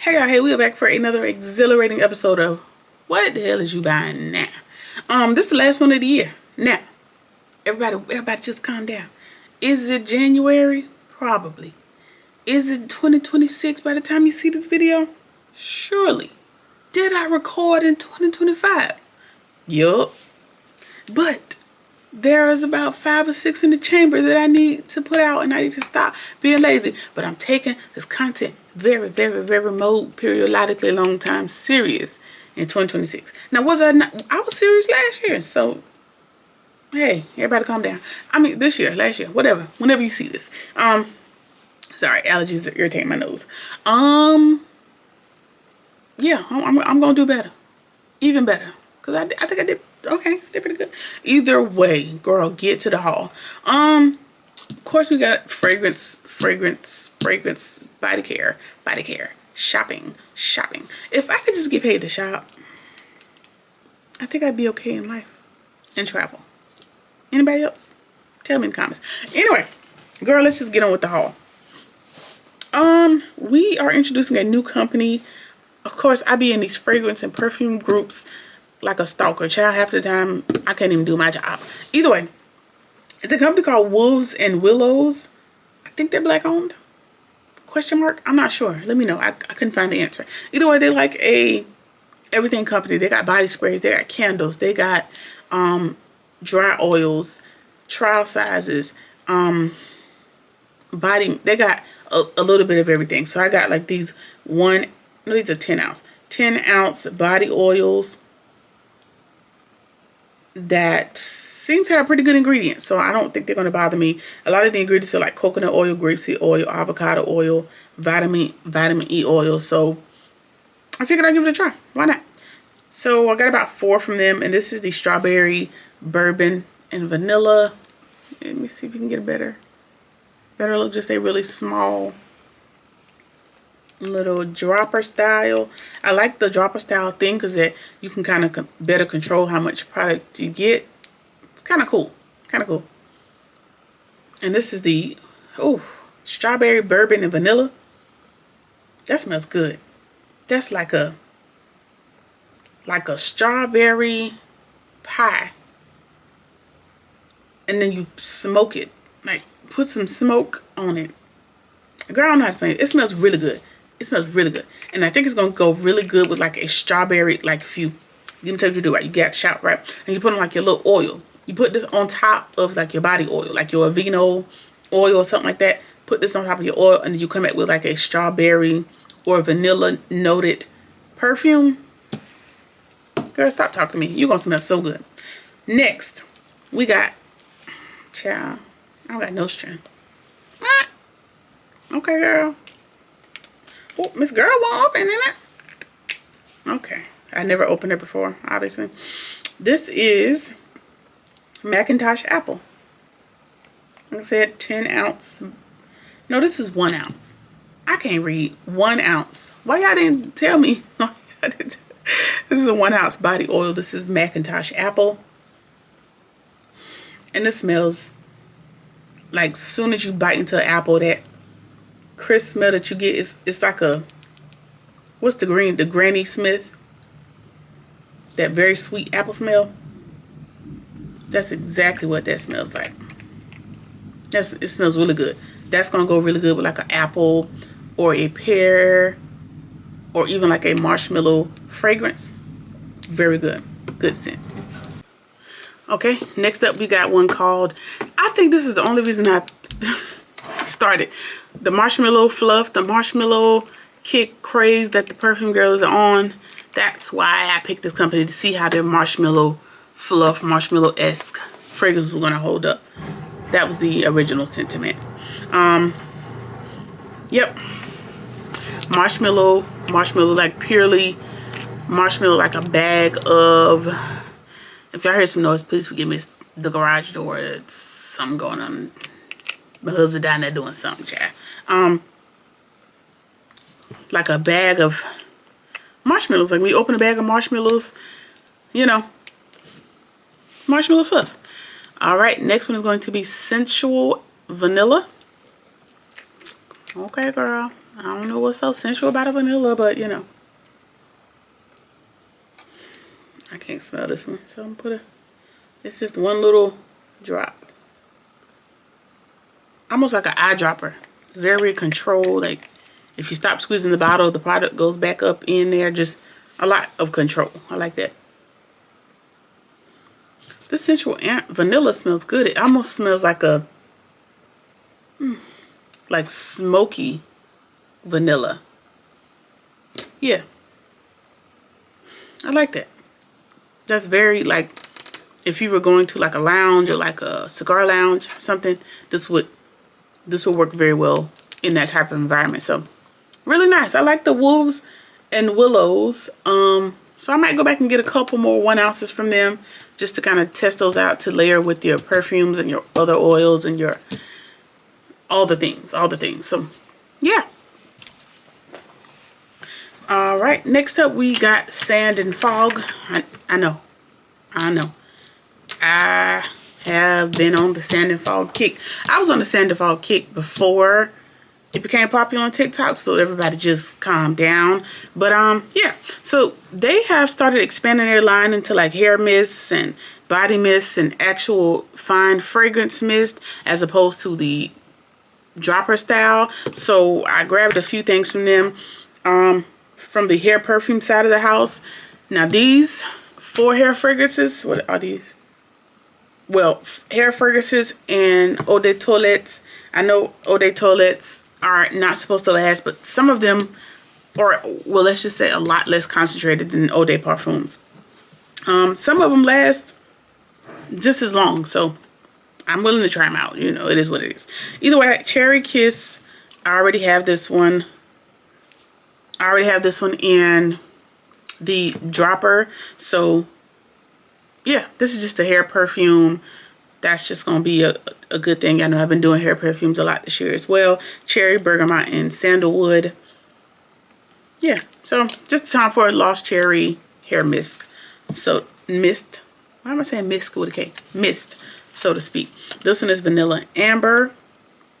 Hey y'all, hey, we are back for another exhilarating episode of What the Hell Is You Buying Now? This is the last one of the year. Now, everybody just calm down. Is it January? Probably. Is it 2026 by the time you see this video? Surely. Did I record in 2025? Yup. But there is about 5 or 6 in the chamber that I need to put out, and I need to stop being lazy. But I'm taking this content very, very, very periodically long time serious in 2026. Now, was I not? I was serious last year, so hey, everybody calm down. I mean, this year, last year, whatever. Whenever you see this. Sorry, allergies are irritating my nose. Yeah, I'm gonna do better, even better, cause I think I did okay. I did pretty good. Either way, girl, get to the haul. Of course, we got fragrance, body care, shopping. If I could just get paid to shop, I think I'd be okay in life and travel. Anybody else? Tell me in the comments. Anyway, girl, let's just get on with the haul. We are introducing a new company. Of course, I be in these fragrance and perfume groups like a stalker. Child, half the time, I can't even do my job. Either way, it's a company called Wolves and Willows. I think they're black owned. Question mark? I'm not sure. Let me know. I couldn't find the answer. Either way, they're like a everything company. They got body sprays. They got candles. They got dry oils, trial sizes, body. They got a little bit of everything. So I got like these these are 10 ounce body oils that seem to have pretty good ingredients, so I don't think they're going to bother me. A lot of the ingredients are like coconut oil, grapeseed oil, avocado oil, vitamin E oil, so I figured I'd give it a try. Why not? So I got about 4 from them, and this is the strawberry, bourbon, and vanilla. Let me see if you can get a better look. Just a really small little dropper style. I like the dropper style thing because that you can kind of better control how much product you get. It's kind of cool. And this is the strawberry, bourbon, and vanilla. That smells good. That's like a strawberry pie, and then you smoke it, like put some smoke on it. Girl, I don't know how to explain it. It smells really good. It smells really good. And I think it's going to go really good with like a strawberry, like if you, let me tell you what you do, right? You get shot, right? And you put on like your little oil. You put this on top of like your body oil, like your Aveeno oil or something like that. Put this on top of your oil, and then you come back with like a strawberry or vanilla noted perfume. Girl, stop talking to me. You're going to smell so good. Next, we got, child, I don't got no strength. Okay, girl. Oh, Miss Girl won't open it. Okay. I never opened it before, obviously. This is Macintosh Apple. Like I said, 10 ounce. No, this is 1 ounce. I can't read. 1 ounce. Why y'all didn't tell me? This is a 1 ounce body oil. This is Macintosh Apple. And this smells like soon as you bite into an apple, that crisp smell that you get, it's like a, what's the Granny Smith, that very sweet apple smell. That's exactly what that smells like. It smells really good. That's gonna go really good with like an apple or a pear or even like a marshmallow fragrance. Very good scent. Okay, next up we got one called, I think this is the only reason I started the marshmallow fluff, the marshmallow kick craze that the perfume girl is on. That's why I picked this company, to see how their marshmallow fluff, marshmallow-esque fragrance was gonna hold up. That was the original sentiment. Yep, marshmallow, like purely marshmallow, like a bag of, if y'all heard some noise, please forgive me. It's the garage door. It's something going on. My husband down there doing something, child. Like a bag of marshmallows. Like we open a bag of marshmallows, you know, marshmallow fluff. All right, next one is going to be Sensual Vanilla. Okay, girl. I don't know what's so sensual about a vanilla, but you know. I can't smell this one, so I'm gonna put it's just one little drop. Almost like an eyedropper. Very controlled. Like if you stop squeezing the bottle, the product goes back up in there. Just a lot of control. I like that. This sensual vanilla smells good. It almost smells like a like smoky vanilla. Yeah. I like that. That's very like if you were going to like a lounge or like a cigar lounge or something, this would work very well in that type of environment. So really nice. I like the Wolves and Willows. So I might go back and get a couple more 1 ounces from them just to kind of test those out to layer with your perfumes and your other oils and your all the things. So yeah. All right, next up we got Sand and Fog. I know. I have been on the Sand and Fog kick. I was on the Sand and Fog kick before it became popular on TikTok, so everybody just calmed down. But yeah, so they have started expanding their line into like hair mists and body mists and actual fine fragrance mist as opposed to the dropper style. So I grabbed a few things from them. From the hair perfume side of the house. Now these 4 hair fragrances, what are these? Well, hair fragrances and eau de toilettes. I know eau de toilettes are not supposed to last, but some of them, or well, let's just say a lot less concentrated than eau de parfums. Some of them last just as long, so I'm willing to try them out. You know, it is what it is. Either way, Cherry Kiss, I already have this one. In the dropper. So yeah, this is just a hair perfume. That's just gonna be a good thing. I know I've been doing hair perfumes a lot this year as well. Cherry, bergamot, and sandalwood. Yeah, so just time for a Lost Cherry hair mist. So mist. Why am I saying mist with a K? Mist, so to speak. This one is vanilla amber,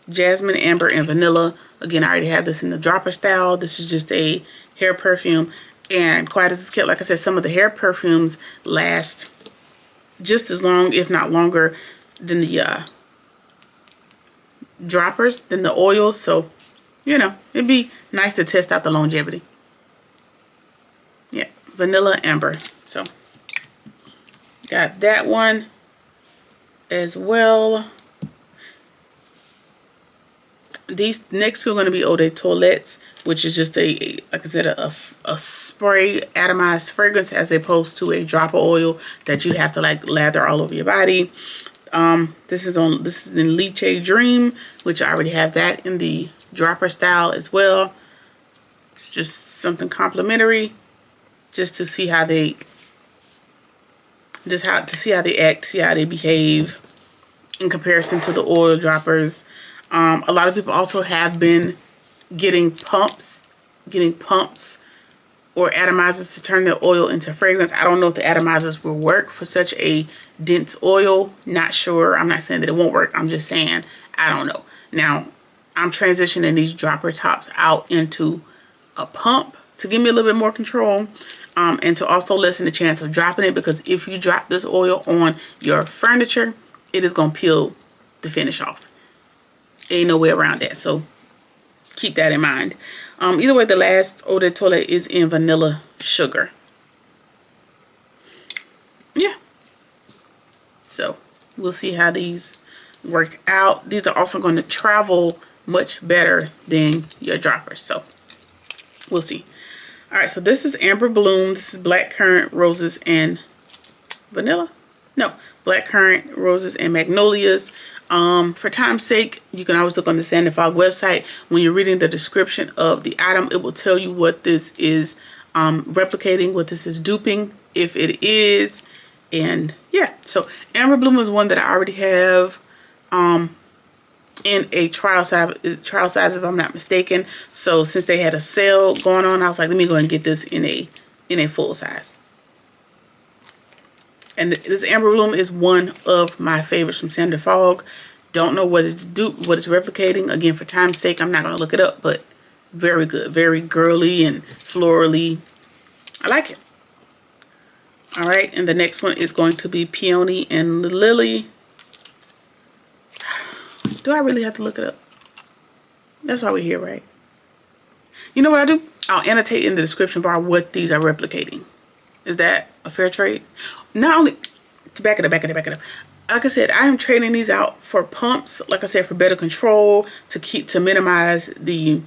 jasmine, amber, and vanilla. Again, I already have this in the dropper style. This is just a hair perfume. And quiet as it's kept, like I said, some of the hair perfumes last just as long, if not longer, than the droppers, than the oils. So, you know, it'd be nice to test out the longevity. Yeah, vanilla amber. So, got that one as well. These next two are going to be eau de toilettes, which is just like I said, a spray atomized fragrance as opposed to a drop of oil that you have to like lather all over your body. This is in Lychee Dream, which I already have that in the dropper style as well. It's just something complimentary, just to see how they, act, see how they behave in comparison to the oil droppers. A lot of people also have been getting pumps or atomizers to turn their oil into fragrance. I don't know if the atomizers will work for such a dense oil. Not sure. I'm not saying that it won't work. I'm just saying I don't know. Now, I'm transitioning these dropper tops out into a pump to give me a little bit more control, and to also lessen the chance of dropping it, because if you drop this oil on your furniture, it is going to peel the finish off. Ain't no way around that, so keep that in mind. Either way, the last eau de toilette is in vanilla sugar. Yeah, so we'll see how these work out. These are also going to travel much better than your droppers, so we'll see. All right, so this is Amber Bloom. This is blackcurrant, roses, and vanilla. No, blackcurrant, roses, and magnolias. For time's sake, you can always look on the Sand and Fog website. When you're reading the description of the item, it will tell you what this is replicating, what this is duping, if it is. And yeah, so Amber Bloom is one that I already have in a trial size if I'm not mistaken. So since they had a sale going on, I was like, let me go and get this in a full size. And this Amber Bloom is one of my favorites from Sand and Fog. Don't know what it's replicating. Again, for time's sake, I'm not going to look it up, but Very good. Very girly and florally. I like it. All right, and the next one is going to be Peony and Lily. Do I really have to look it up? That's why we're here, right? You know what I do? I'll annotate in the description bar what these are replicating. Is that a fair trade? Not only to back it up. Like I said, I am trading these out for pumps. Like I said, for better control, to minimize the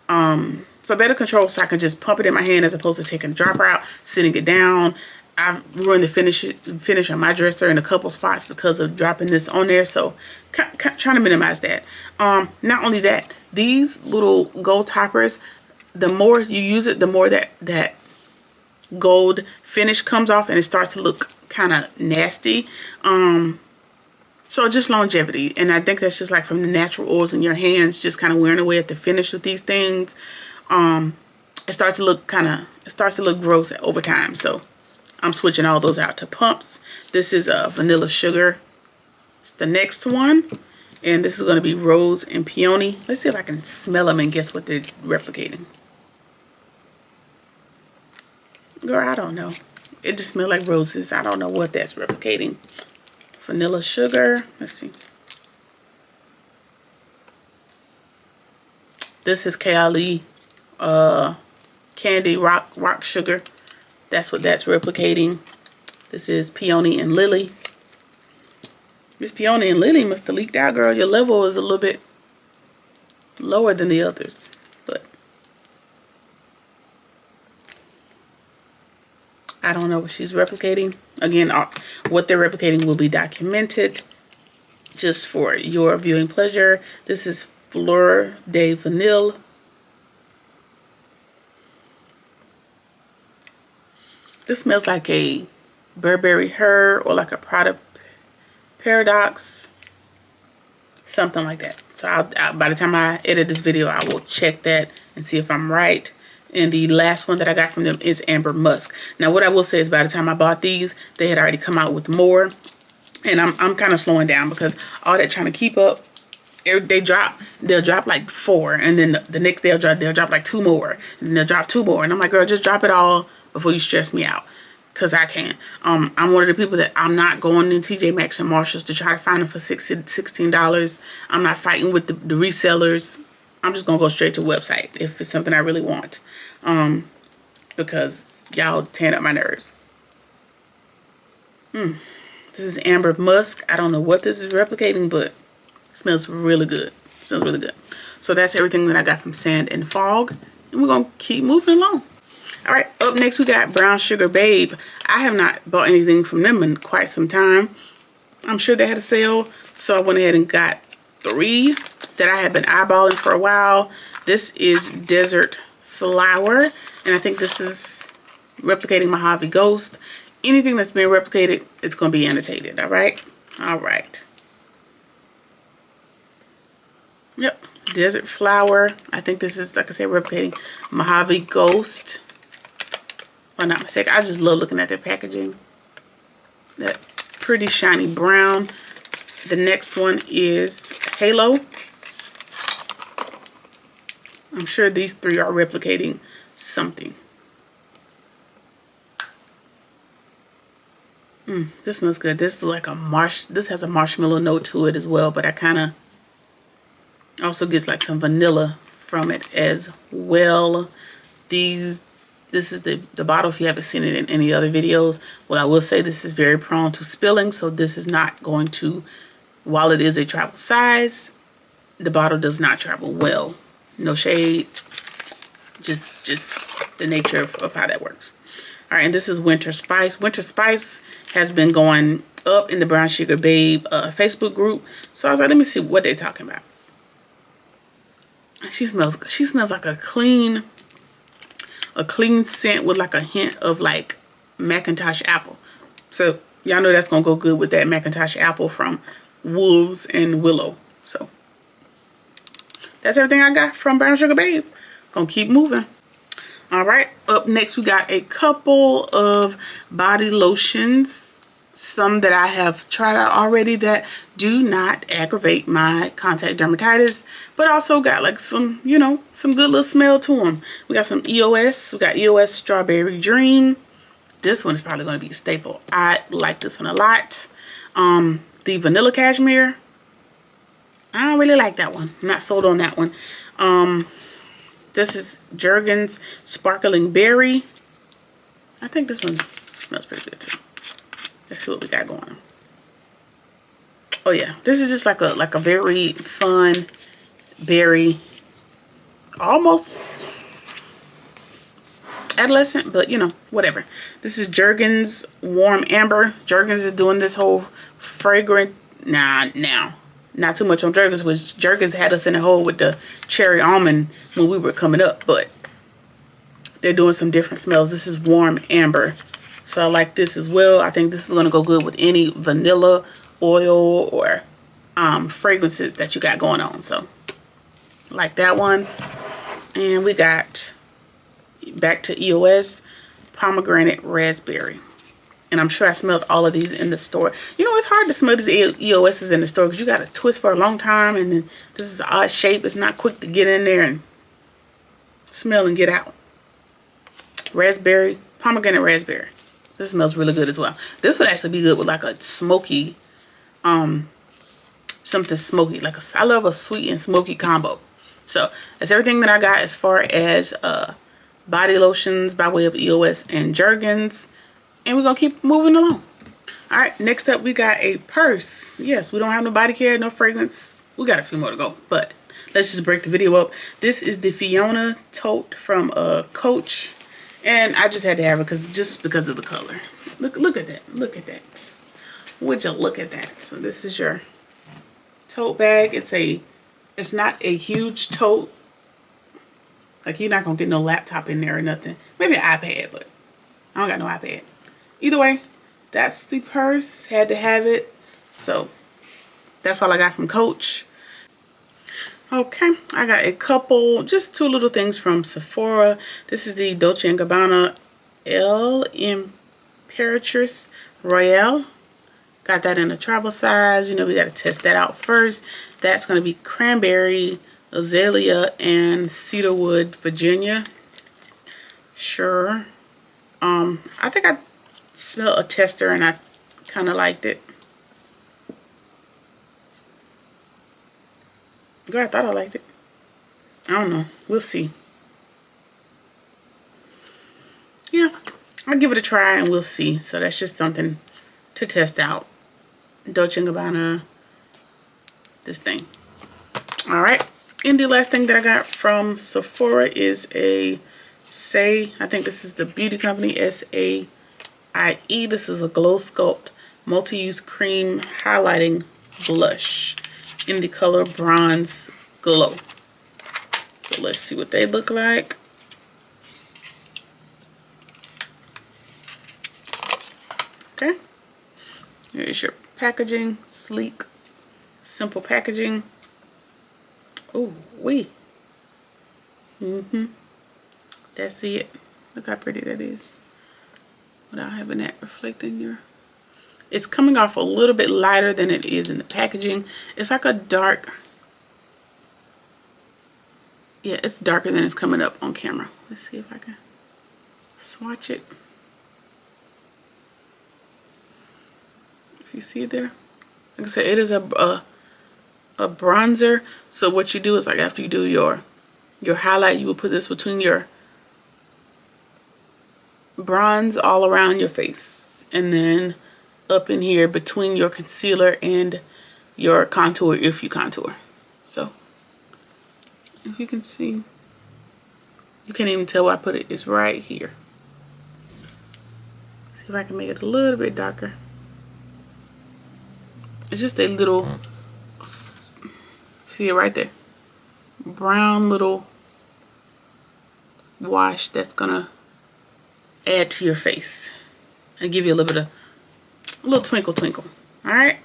for better control, so I can just pump it in my hand as opposed to taking the dropper out, sitting it down. I've ruined the finish on my dresser in a couple spots because of dropping this on there. So trying to minimize that. Not only that, these little gold toppers, the more you use it, the more that gold finish comes off and it starts to look kind of nasty. So just longevity. And I think that's just like from the natural oils in your hands, just kind of wearing away at the finish with these things. It starts to look gross over time. So I'm switching all those out to pumps. This is a vanilla sugar. It's the next one. And this is going to be rose and peony. Let's see if I can smell them and guess what they're replicating. Girl, I don't know. It just smells like roses. I don't know what that's replicating. Vanilla sugar. Let's see. This is Kayali candy rock sugar. That's what that's replicating. This is Peony and Lily. This Peony and Lily must have leaked out, girl. Your level is a little bit lower than the others. But I don't know what she's replicating. Again, what they're replicating will be documented just for your viewing pleasure. This is Fleur de Vanille. This smells like a Burberry Her or like a Prada Paradox. Something like that. So by the time I edit this video, I will check that and see if I'm right. And the last one that I got from them is Amber Musk. Now, what I will say is by the time I bought these, they had already come out with more. And I'm kind of slowing down because all that trying to keep up, they'll drop like 4. And then the next day they'll drop like 2 more. And then they'll drop 2 more. And I'm like, girl, just drop it all before you stress me out. Because I can't. I'm one of the people that I'm not going in TJ Maxx and Marshalls to try to find them for $16. I'm not fighting with the resellers. I'm just going to go straight to the website if it's something I really want. Because y'all tearing up my nerves. This is Amber Musk. I don't know what this is replicating, but it smells really good. It smells really good. So that's everything that I got from Sand and Fog. And we're going to keep moving along. All right, up next we got Brown Sugar Babe. I have not bought anything from them in quite some time. I'm sure they had a sale, so I went ahead and got 3 that I had been eyeballing for a while. This is Desert Flower, and I think this is replicating Mojave Ghost. Anything that's been replicated, it's going to be annotated, all right? All right. Yep, Desert Flower. I think this is, like I said, replicating Mojave Ghost. If I'm not mistaken, I just love looking at their packaging. That pretty shiny brown. The next one is Halo. I'm sure these 3 are replicating something. This smells good. This is like this has a marshmallow note to it as well, but I kind of also gets like some vanilla from it as well. This is the bottle if you haven't seen it in any other videos. Well, I will say this is very prone to spilling, so this is not going to, while it is a travel size, the bottle does not travel well. No shade, just the nature of how that works. All right, and this is Winter Spice. Winter Spice has been going up in the Brown Sugar Babe Facebook group. So I was like, let me see what they're talking about. She smells like a clean scent with like a hint of like Macintosh apple. So y'all know that's gonna go good with that Macintosh apple from Wolves and Willow. So that's everything I got from Brown Sugar Babe. Gonna keep moving. All right, up next we got a couple of body lotions. some that I have tried out already that do not aggravate my contact dermatitis, but also got like some, you know, some good little smell to them. We got some EOS. We got EOS Strawberry Dream. This one is probably going to be a staple. I like this one a lot. The Vanilla Cashmere, I don't really like that one. I'm not sold on that one. This is Jergens Sparkling Berry. I think this one smells pretty good too. Let's see what we got going on. Oh yeah, this is just like a very fun berry, almost adolescent, but you know, whatever. This is Jergens Warm Amber. Jergens is doing this whole fragrant, not too much on Jergens, which Jergens had us in a hole with the cherry almond when we were coming up, but they're doing some different smells. This is Warm Amber. So I like this as well. I think this is going to go good with any vanilla oil or fragrances that you got going on. So I like that one. And we got back to EOS Pomegranate Raspberry. And I'm sure I smelled all of these in the store. You know, it's hard to smell these EOS's in the store because you got to twist for a long time. And then this is an odd shape. It's not quick to get in there and smell and get out. Raspberry, pomegranate raspberry. This smells really good as well. This would actually be good with like a smoky, something smoky. Like I love a sweet and smoky combo. So that's everything that I got as far as body lotions by way of EOS and Jergens. And we're going to keep moving along. All right, next up we got a purse. Yes, we don't have no body care, no fragrance. We got a few more to go, but let's just break the video up. This is the Fiona tote from Coach. And I just had to have it because of the color. Look at that. Look at that. Would you look at that? So this is your tote bag. It's not a huge tote. Like you're not gonna get no laptop in there or nothing. Maybe an iPad, but I don't got no iPad. Either way, that's the purse. Had to have it. So that's all I got from Coach. Okay, I got a couple, just two little things from Sephora. This is the Dolce & Gabbana Elle Imperatrice Royale. Got that in a travel size. You know, we got to test that out first. That's going to be cranberry, azalea, and cedarwood, Virginia. Sure. I think I smelled a tester and I kind of liked it. Girl, I thought I liked it. I don't know. We'll see. Yeah, I'll give it a try and we'll see. So that's just something to test out. Dolce & Gabbana, this thing. All right. And the last thing that I got from Sephora is a I think this is the beauty company, S-A-I-E. This is a Glow Sculpt Multi-Use Cream Highlighting Blush in the color Bronze Glow. So let's see what they look like. Okay. Here's your packaging. Sleek, simple packaging. Oh, wee. That's it. Look how pretty that is. Without having that reflecting your... It's coming off a little bit lighter than it is in the packaging. It's like a dark... Yeah, it's darker than it's coming up on camera. Let's see if I can swatch it. If you see it there. Like I said, it is a bronzer. So what you do is, like, after you do your highlight, you will put this between your bronze all around your face. And then up in here between your concealer and your contour if you contour. So if you can see, you can't even tell where I put it. It's right here. See if I can make it a little bit darker. It's just a little, see it right there, brown little wash that's gonna add to your face and give you a little bit of a little twinkle twinkle. All right,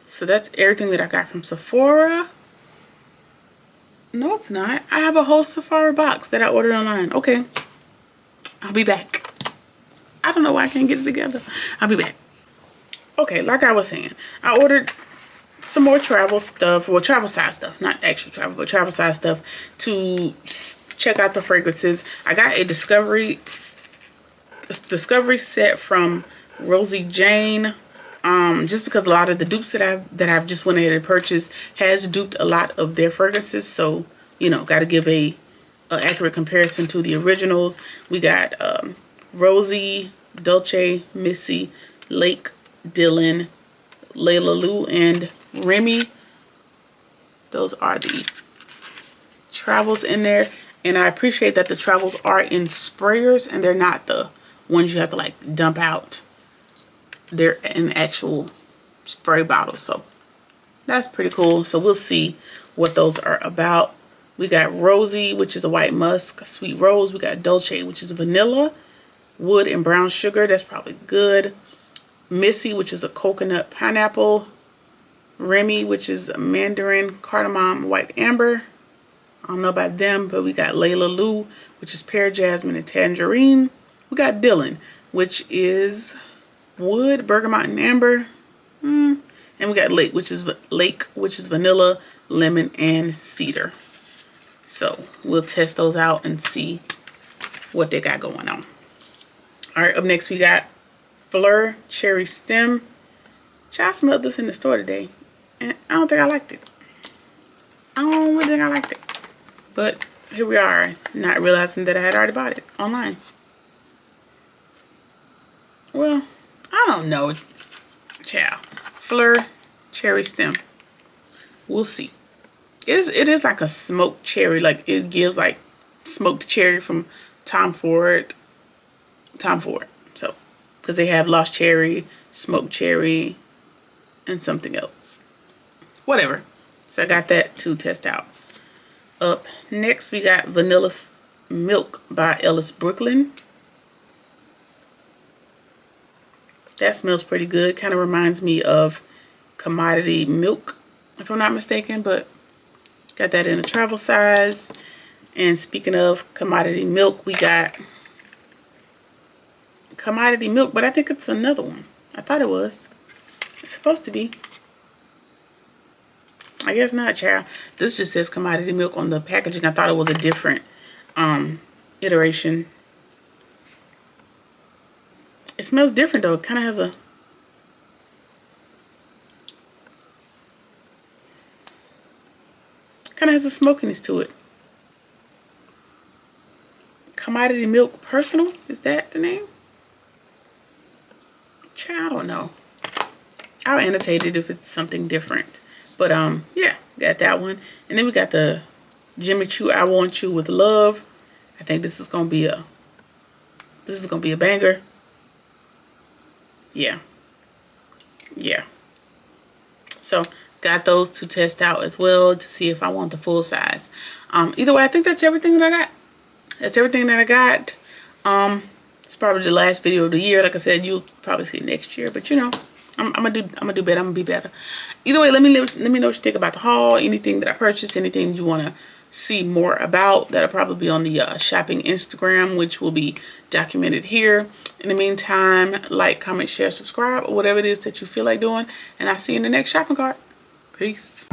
so that's everything that I got from Sephora. No, it's not. I have a whole Sephora box that I ordered online. Okay, I'll be back. I don't know why I can't get it together. I'll be back. okay, like I was saying, I ordered some more travel stuff, well, travel size stuff, not actual travel, but travel size stuff to check out the fragrances. I got a discovery set from Rosie Jane. Just because a lot of the dupes that I've just went ahead and purchased has duped a lot of their fragrances, so you know, got to give a accurate comparison to the originals. We got Rosie, Dolce, Missy, Lake, Dylan, Layla Lou, and Remy. Those are the travels in there, and I appreciate that the travels are in sprayers and they're not the ones you have to like dump out. They're in actual spray bottles, so that's pretty cool. So we'll see what those are about. We got Rosie, which is a white musk, sweet rose. We got Dolce, which is vanilla, wood, and brown sugar. That's probably good. Missy, which is a coconut pineapple. Remy, which is a mandarin, cardamom, white amber. I don't know about them, but we got Layla Lou, which is pear, jasmine, and tangerine. We got Dylan, which is wood, bergamot, and amber. And we got Lake, which is vanilla, lemon, and cedar. So we'll test those out and see what they got going on. All right, up next we got Fleur Cherry Stem. I smelled this in the store today, and I don't think I liked it. I don't really think I liked it. But here we are, not realizing that I had already bought it online. Well, I don't know, child. Fleur Cherry Stem. We'll see. It is like a smoked cherry. Like it gives like smoked cherry from Tom Ford. So, because they have lost cherry, smoked cherry, and something else. Whatever. So I got that to test out. Up next we got Vanilla Milk by Ellis Brooklyn. That smells pretty good. Kind of reminds me of Commodity Milk, if I'm not mistaken, but got that in a travel size. And speaking of Commodity Milk, we got Commodity Milk, but I think it's another one. I thought it was. It's supposed to be. I guess not, child. This just says Commodity Milk on the packaging. I thought it was a different iteration. It smells different though. It kind of has a smokiness to it. Commodity Milk Personal, is that the name? Child, I don't know. I'll annotate it if it's something different. But yeah, got that one. And then we got the Jimmy Choo I Want You With Love. I think this is gonna be a banger. Yeah. So got those to test out as well to see if I want the full size. Either way, I think that's everything that I got. That's everything that I got. It's probably the last video of the year. Like I said, you'll probably see it next year, but you know, I'm gonna do better. I'm gonna be better. Either way, let me know what you think about the haul. Anything that I purchased, anything you want to see more about, that'll probably be on the shopping Instagram, which will be documented here. In the meantime, like, comment, share, subscribe, or whatever it is that you feel like doing, and I'll see you in the next shopping cart. Peace.